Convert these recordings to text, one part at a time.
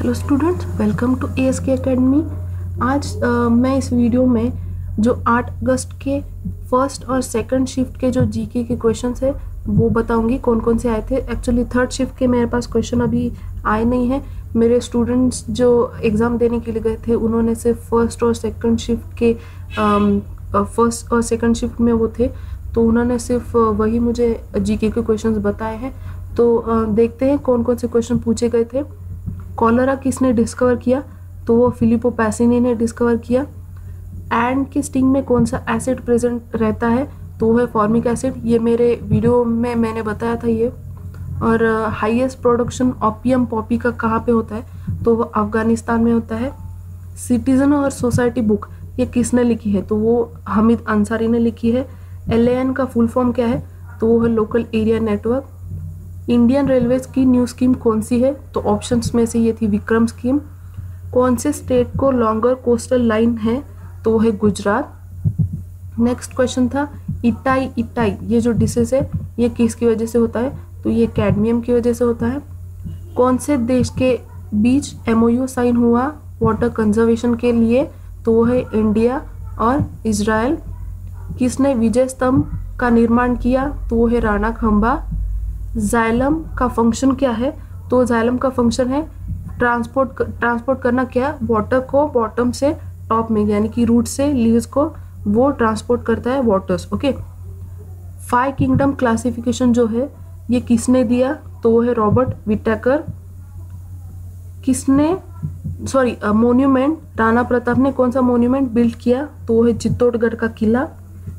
Hello students, welcome to ASK academy. आज मैं इस वीडियो में जो 8 अगस्त के फर्स्ट और सेकंड शिफ्ट के जो जीके के क्वेश्चंस है वो बताऊंगी कौन कौन से आए थे। एक्चुअली थर्ड शिफ्ट के मेरे पास क्वेश्चन अभी आए नहीं हैं। मेरे स्टूडेंट्स जो एग्ज़ाम देने के लिए गए थे उन्होंने सिर्फ फर्स्ट और सेकंड शिफ्ट के फर्स्ट और सेकंड शिफ्ट में वो थे, तो उन्होंने सिर्फ वही मुझे जीके के क्वेश्चंस बताए हैं। तो देखते हैं कौन कौन से क्वेश्चन पूछे गए थे। कॉलरा किसने डिस्कवर किया? तो वो फिलिपो पैसिनी ने डिस्कवर किया। एंड के स्टिंग में कौन सा एसिड प्रेजेंट रहता है? तो वो है फॉर्मिक एसिड। ये मेरे वीडियो में मैंने बताया था ये। और हाईएस्ट प्रोडक्शन ऑपियम पॉपी का कहाँ पे होता है? तो वो अफगानिस्तान में होता है। सिटीजन और सोसाइटी बुक ये किसने लिखी है? तो वो हमीद अंसारी ने लिखी है। LAN का फुल फॉर्म क्या है? तो वो है local area network. Indian railways की न्यू स्कीम कौन सी है? तो ऑप्शंस में से ये थी विक्रम स्कीम। कौन से स्टेट को लॉन्गर कोस्टल लाइन है? तो वो है गुजरात। नेक्स्ट क्वेश्चन था इटाई इटाई, ये जो डिसीज है ये किसकी वजह से होता है? तो ये कैडमियम की वजह से होता है। कौन से देश के बीच MOU साइन हुआ वाटर कंजर्वेशन के लिए? तो वो है इंडिया और इजराइल। किसने विजय स्तंभ का निर्माण किया? तो वो है राणा खंबा। जाइलम का फंक्शन क्या है? तो जाइलम का फंक्शन है ट्रांसपोर्ट करना। क्या? वाटर को बॉटम से टॉप में, यानी कि रूट से लीव्स को वो ट्रांसपोर्ट करता है वाटर्स। ओके। 5 किंगडम क्लासिफिकेशन जो है ये किसने दिया? तो वो है Robert Whittaker. Monument Rana Pratap ने कौन सा मोन्यूमेंट बिल्ड किया? तो वो है चित्तौड़गढ़ का किला।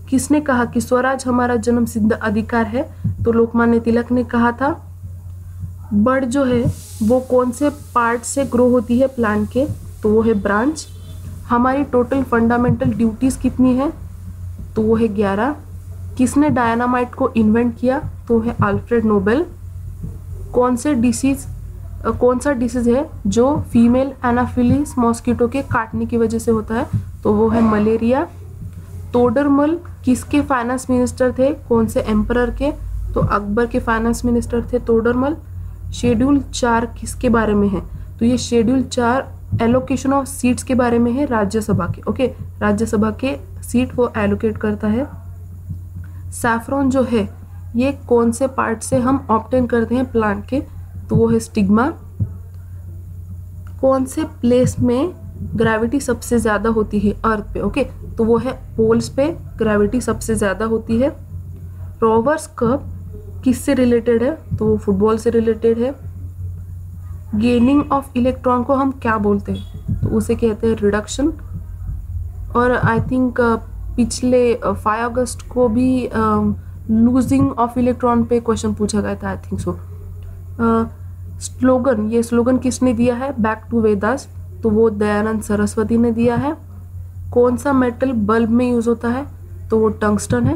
किसने कहा कि स्वराज हमारा जन्म सिद्ध अधिकार है? तो लोकमान्य तिलक ने कहा था। बर्ड जो है वो कौन से पार्ट से ग्रो होती है प्लांट के? तो वो है ब्रांच। हमारी टोटल फंडामेंटल ड्यूटीज कितनी है? तो वो है 11। किसने डायनामाइट को इन्वेंट किया? तो है अल्फ्रेड नोबेल। कौन सा डिसीज है जो फीमेल एनाफिलिस मॉस्किटो के काटने की वजह से होता है? तो वो है मलेरिया। तोडरमल किसके फाइनेंस मिनिस्टर थे? कौन से एम्परर के? तो अकबर के फाइनेंस मिनिस्टर थे तोडरमल। शेड्यूल 4 किसके बारे में है? तो ये शेड्यूल 4 एलोकेशन ऑफ सीट्स के बारे में है, राज्यसभा के। ओके, राज्यसभा के सीट वो एलोकेट करता है। सैफरॉन जो है ये कौन से पार्ट से हम ऑब्टेन करते हैं प्लांट के? तो वो है स्टिग्मा। कौन से प्लेस में ग्रेविटी सबसे ज्यादा होती है अर्थ पे? ओके, तो वो है पोल्स पे ग्रेविटी सबसे ज्यादा होती है। रोवर्स कप किससे रिलेटेड है? तो वो फुटबॉल से रिलेटेड है। गेनिंग ऑफ इलेक्ट्रॉन को हम क्या बोलते हैं? तो उसे कहते हैं रिडक्शन। और आई थिंक पिछले 5 अगस्त को भी लूजिंग ऑफ इलेक्ट्रॉन पे क्वेश्चन पूछा गया था, आई थिंक सो। ये स्लोगन किसने दिया है? Back to Vedas. तो वो दयानंद सरस्वती ने दिया है। कौन सा मेटल बल्ब में यूज होता है? तो वो टंगस्टन है।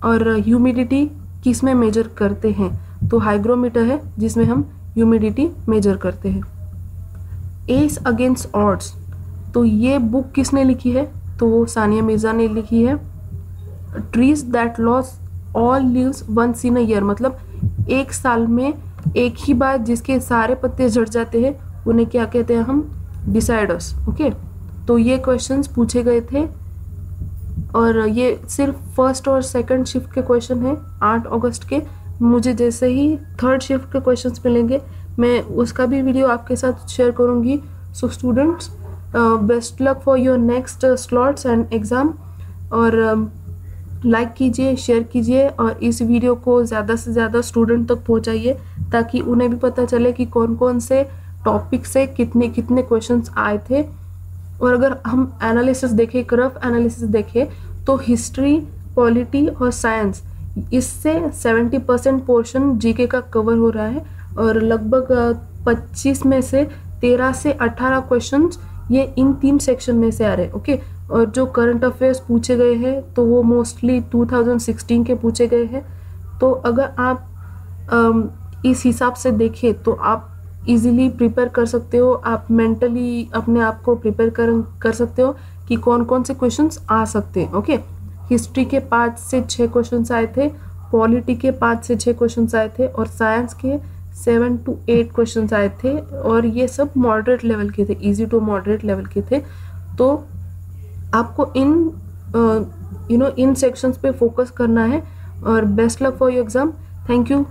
और ह्यूमिडिटी किस में मेजर करते हैं? तो हाइग्रोमीटर है जिसमें हम ह्यूमिडिटी मेजर करते हैं। एस अगेंस्ट ऑड्स, तो ये बुक किसने लिखी है? तो वो सानिया मिर्जा ने लिखी है। Trees that lose all leaves once in a year, मतलब एक साल में एक ही बार जिसके सारे पत्ते झड़ जाते हैं उन्हें क्या कहते हैं हम? डिसाइडर्स। ओके, तो ये क्वेश्चंस पूछे गए थे और ये सिर्फ फर्स्ट और सेकंड शिफ्ट के क्वेश्चन हैं 8 अगस्त के। मुझे जैसे ही थर्ड शिफ्ट के क्वेश्चंस मिलेंगे मैं उसका भी वीडियो आपके साथ शेयर करूंगी। So students, best luck for your next slots and exam. और लाइक कीजिए, शेयर कीजिए और इस वीडियो को ज़्यादा से ज़्यादा स्टूडेंट तक पहुंचाइए ताकि उन्हें भी पता चले कि कौन कौन से टॉपिक से कितने कितने क्वेश्चंस आए थे। और अगर हम एनालिसिस देखें, रफ एनालिसिस देखें, तो हिस्ट्री, पॉलिटी और साइंस इससे 70% पोर्शन जीके का कवर हो रहा है और लगभग 25 में से 13 से 18 क्वेश्चंस ये इन 3 सेक्शन में से आ रहे हैं। ओके, और जो करंट अफेयर्स पूछे गए हैं तो वो मोस्टली 2016 के पूछे गए हैं। तो अगर आप इस हिसाब से देखें तो आप इजीली प्रिपेयर कर सकते हो। आप मेंटली अपने आप को प्रिपेयर कर सकते हो कि कौन कौन से क्वेश्चंस आ सकते हैं। ओके, हिस्ट्री के 5 से 6 क्वेश्चंस आए थे, पॉलिटी के 5 से 6 क्वेश्चंस आए थे और साइंस के 7 to 8 क्वेश्चंस आए थे और ये सब मॉडरेट लेवल के थे, इजी टू मॉडरेट लेवल के थे। तो आपको इन इन सेक्शंस पे फोकस करना है और best luck for your exam. Thank you.